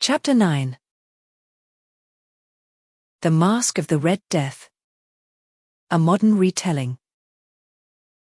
Chapter 9. The Masque of the Red Death. A modern retelling.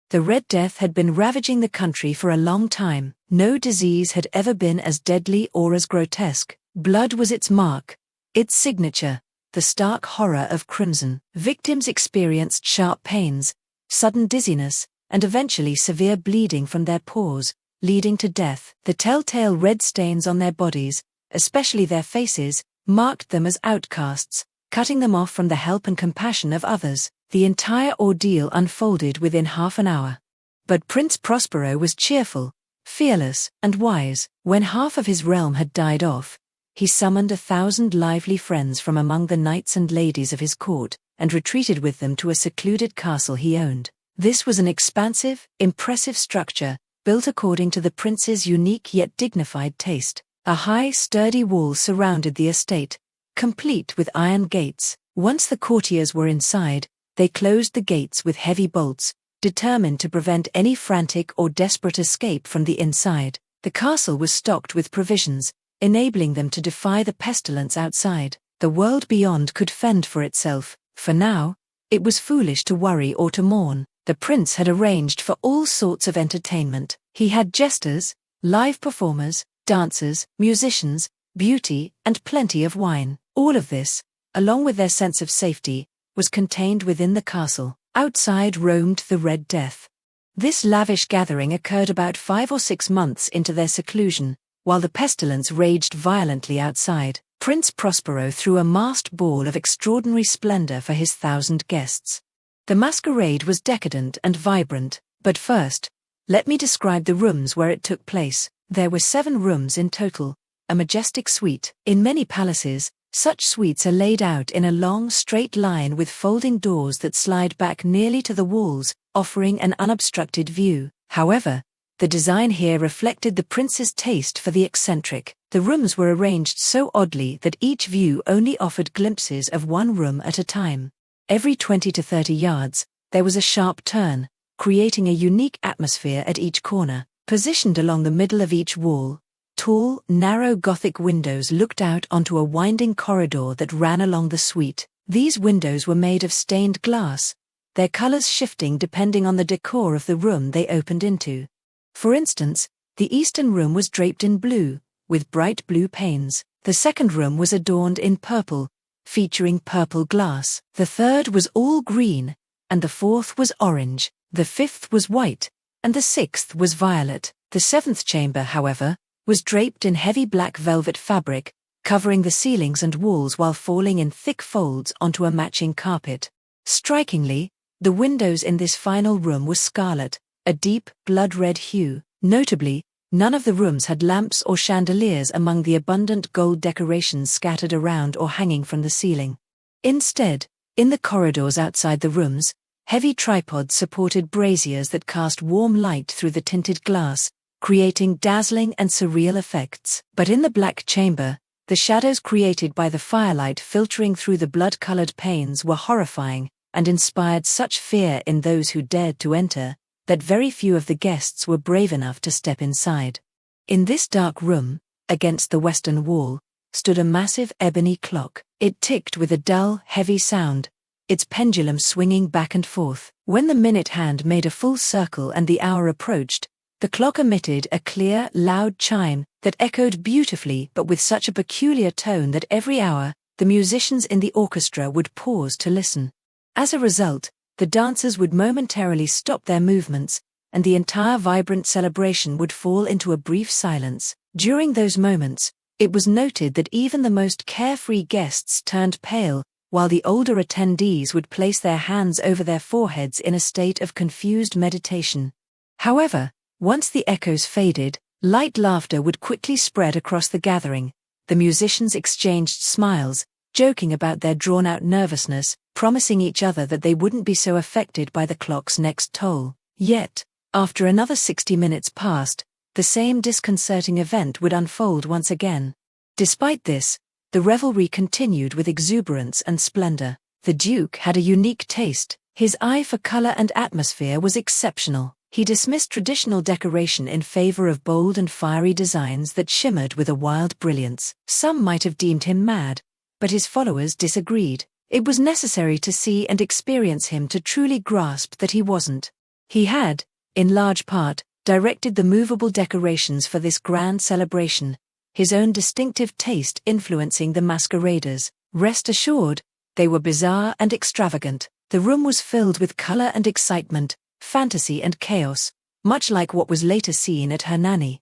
The Red Death had been ravaging the country for a long time. No disease had ever been as deadly or as grotesque. Blood was its mark, its signature, the stark horror of crimson. Victims experienced sharp pains, sudden dizziness, and eventually severe bleeding from their paws, leading to death. The telltale red stains on their bodies, especially their faces, marked them as outcasts, cutting them off from the help and compassion of others. The entire ordeal unfolded within half an hour. But Prince Prospero was cheerful, fearless, and wise. When half of his realm had died off, he summoned 1,000 lively friends from among the knights and ladies of his court, and retreated with them to a secluded castle he owned. This was an expansive, impressive structure, built according to the prince's unique yet dignified taste. A high, sturdy wall surrounded the estate, complete with iron gates. Once the courtiers were inside, they closed the gates with heavy bolts, determined to prevent any frantic or desperate escape from the inside. The castle was stocked with provisions, enabling them to defy the pestilence outside. The world beyond could fend for itself. For now, it was foolish to worry or to mourn. The prince had arranged for all sorts of entertainment. He had jesters, live performers, dancers, musicians, beauty, and plenty of wine. All of this, along with their sense of safety, was contained within the castle. Outside roamed the Red Death. This lavish gathering occurred about 5 or 6 months into their seclusion, while the pestilence raged violently outside. Prince Prospero threw a masked ball of extraordinary splendor for his 1,000 guests. The masquerade was decadent and vibrant, but first, let me describe the rooms where it took place. There were 7 rooms in total, a majestic suite. In many palaces, such suites are laid out in a long, straight line with folding doors that slide back nearly to the walls, offering an unobstructed view. However, the design here reflected the prince's taste for the eccentric. The rooms were arranged so oddly that each view only offered glimpses of one room at a time. Every 20 to 30 yards, there was a sharp turn, creating a unique atmosphere at each corner. Positioned along the middle of each wall, tall, narrow Gothic windows looked out onto a winding corridor that ran along the suite. These windows were made of stained glass, their colors shifting depending on the decor of the room they opened into. For instance, the eastern room was draped in blue, with bright blue panes. The second room was adorned in purple, featuring purple glass. The third was all green, and the fourth was orange. The fifth was white, and the sixth was violet. The seventh chamber, however, was draped in heavy black velvet fabric, covering the ceilings and walls while falling in thick folds onto a matching carpet. Strikingly, the windows in this final room were scarlet, a deep, blood-red hue. Notably, none of the rooms had lamps or chandeliers among the abundant gold decorations scattered around or hanging from the ceiling. Instead, in the corridors outside the rooms, heavy tripods supported braziers that cast warm light through the tinted glass, creating dazzling and surreal effects. But in the black chamber, the shadows created by the firelight filtering through the blood-colored panes were horrifying, and inspired such fear in those who dared to enter, that very few of the guests were brave enough to step inside. In this dark room, against the western wall, stood a massive ebony clock. It ticked with a dull, heavy sound, its pendulum swinging back and forth. When the minute hand made a full circle and the hour approached, the clock emitted a clear, loud chime that echoed beautifully but with such a peculiar tone that every hour, the musicians in the orchestra would pause to listen. As a result, the dancers would momentarily stop their movements, and the entire vibrant celebration would fall into a brief silence. During those moments, it was noted that even the most carefree guests turned pale, while the older attendees would place their hands over their foreheads in a state of confused meditation. However, once the echoes faded, light laughter would quickly spread across the gathering. The musicians exchanged smiles, joking about their drawn-out nervousness, promising each other that they wouldn't be so affected by the clock's next toll. Yet, after another 60 minutes passed, the same disconcerting event would unfold once again. Despite this, the revelry continued with exuberance and splendor. The Duke had a unique taste. His eye for color and atmosphere was exceptional. He dismissed traditional decoration in favor of bold and fiery designs that shimmered with a wild brilliance. Some might have deemed him mad, but his followers disagreed. It was necessary to see and experience him to truly grasp that he wasn't. He had, in large part, directed the movable decorations for this grand celebration, his own distinctive taste influencing the masqueraders. Rest assured, they were bizarre and extravagant. The room was filled with color and excitement, fantasy and chaos, much like what was later seen at Hernani.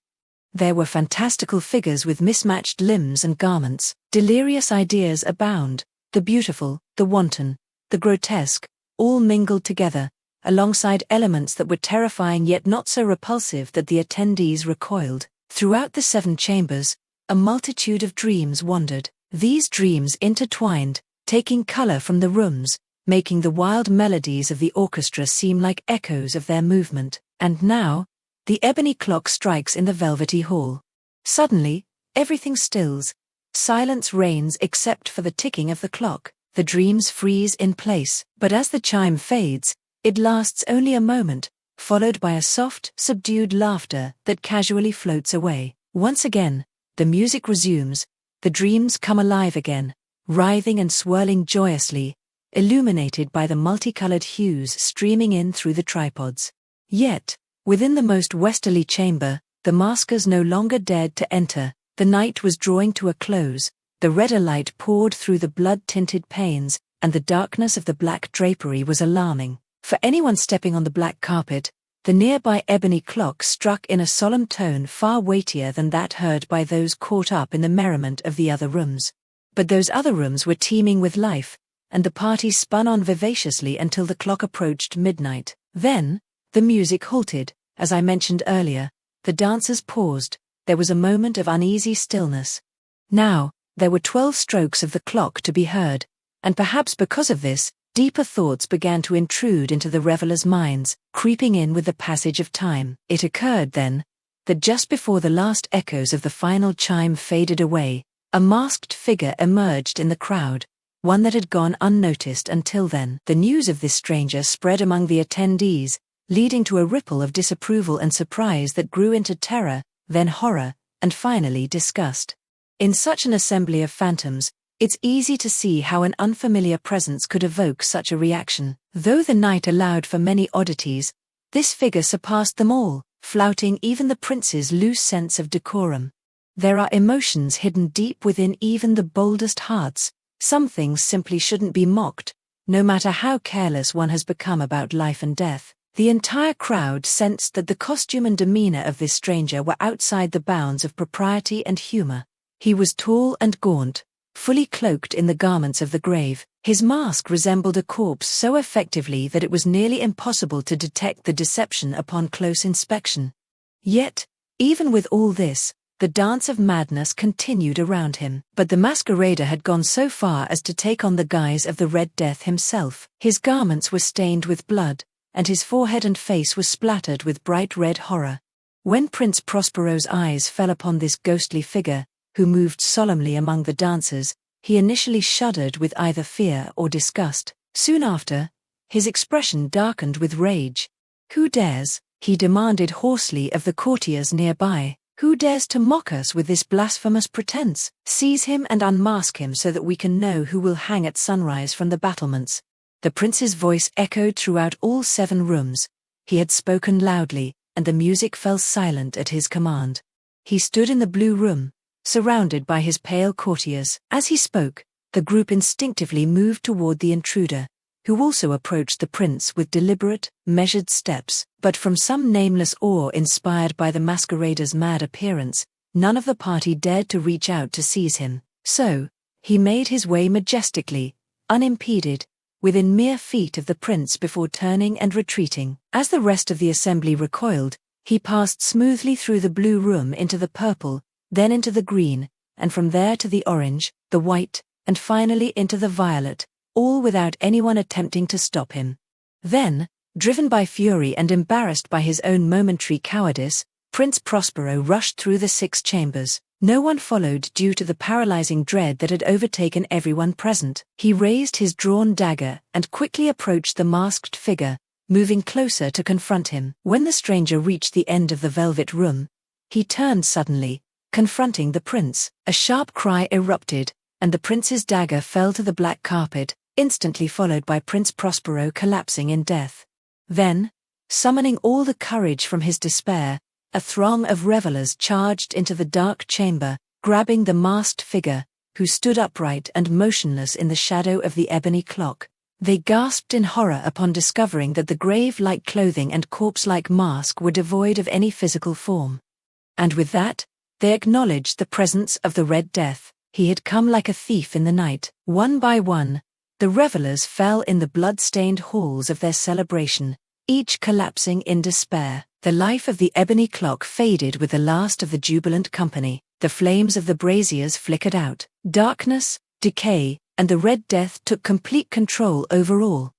There were fantastical figures with mismatched limbs and garments. Delirious ideas abound, the beautiful, the wanton, the grotesque, all mingled together, alongside elements that were terrifying yet not so repulsive that the attendees recoiled. Throughout the 7 chambers, a multitude of dreams wandered. These dreams intertwined, taking color from the rooms, making the wild melodies of the orchestra seem like echoes of their movement. And now, the ebony clock strikes in the velvety hall. Suddenly, everything stills. Silence reigns except for the ticking of the clock. The dreams freeze in place, but as the chime fades, it lasts only a moment, followed by a soft, subdued laughter that casually floats away. Once again, the music resumes, the dreams come alive again, writhing and swirling joyously, illuminated by the multicolored hues streaming in through the tripods. Yet, within the most westerly chamber, the maskers no longer dared to enter. The night was drawing to a close, the redder light poured through the blood-tinted panes, and the darkness of the black drapery was alarming. For anyone stepping on the black carpet, the nearby ebony clock struck in a solemn tone far weightier than that heard by those caught up in the merriment of the other rooms. But those other rooms were teeming with life, and the party spun on vivaciously until the clock approached midnight. Then, the music halted. As I mentioned earlier, the dancers paused. There was a moment of uneasy stillness. Now, there were 12 strokes of the clock to be heard, and perhaps because of this, deeper thoughts began to intrude into the revelers' minds, creeping in with the passage of time. It occurred then, that just before the last echoes of the final chime faded away, a masked figure emerged in the crowd, one that had gone unnoticed until then. The news of this stranger spread among the attendees, leading to a ripple of disapproval and surprise that grew into terror, then horror, and finally disgust. In such an assembly of phantoms, it's easy to see how an unfamiliar presence could evoke such a reaction. Though the night allowed for many oddities, this figure surpassed them all, flouting even the prince's loose sense of decorum. There are emotions hidden deep within even the boldest hearts. Some things simply shouldn't be mocked, no matter how careless one has become about life and death. The entire crowd sensed that the costume and demeanor of this stranger were outside the bounds of propriety and humor. He was tall and gaunt, fully cloaked in the garments of the grave. His mask resembled a corpse so effectively that it was nearly impossible to detect the deception upon close inspection. Yet, even with all this, the dance of madness continued around him. But the masquerader had gone so far as to take on the guise of the Red Death himself. His garments were stained with blood, and his forehead and face were splattered with bright red horror. When Prince Prospero's eyes fell upon this ghostly figure, who moved solemnly among the dancers, he initially shuddered with either fear or disgust. Soon after, his expression darkened with rage. "Who dares?" he demanded hoarsely of the courtiers nearby. "Who dares to mock us with this blasphemous pretense? Seize him and unmask him so that we can know who will hang at sunrise from the battlements." The prince's voice echoed throughout all 7 rooms. He had spoken loudly, and the music fell silent at his command. He stood in the blue room, surrounded by his pale courtiers. As he spoke, the group instinctively moved toward the intruder, who also approached the prince with deliberate, measured steps. But from some nameless awe inspired by the masquerader's mad appearance, none of the party dared to reach out to seize him. So, he made his way majestically, unimpeded, within mere feet of the prince before turning and retreating. As the rest of the assembly recoiled, he passed smoothly through the blue room into the purple, then into the green, and from there to the orange, the white, and finally into the violet, all without anyone attempting to stop him. Then, driven by fury and embarrassed by his own momentary cowardice, Prince Prospero rushed through the 6 chambers. No one followed due to the paralyzing dread that had overtaken everyone present. He raised his drawn dagger and quickly approached the masked figure, moving closer to confront him. When the stranger reached the end of the velvet room, he turned suddenly, confronting the prince. A sharp cry erupted, and the prince's dagger fell to the black carpet, instantly followed by Prince Prospero collapsing in death. Then, summoning all the courage from his despair, a throng of revelers charged into the dark chamber, grabbing the masked figure, who stood upright and motionless in the shadow of the ebony clock. They gasped in horror upon discovering that the grave-like clothing and corpse-like mask were devoid of any physical form. And with that, they acknowledged the presence of the Red Death. He had come like a thief in the night. One by one, the revelers fell in the blood-stained halls of their celebration, each collapsing in despair. The life of the ebony clock faded with the last of the jubilant company. The flames of the braziers flickered out. Darkness, decay, and the Red Death took complete control over all.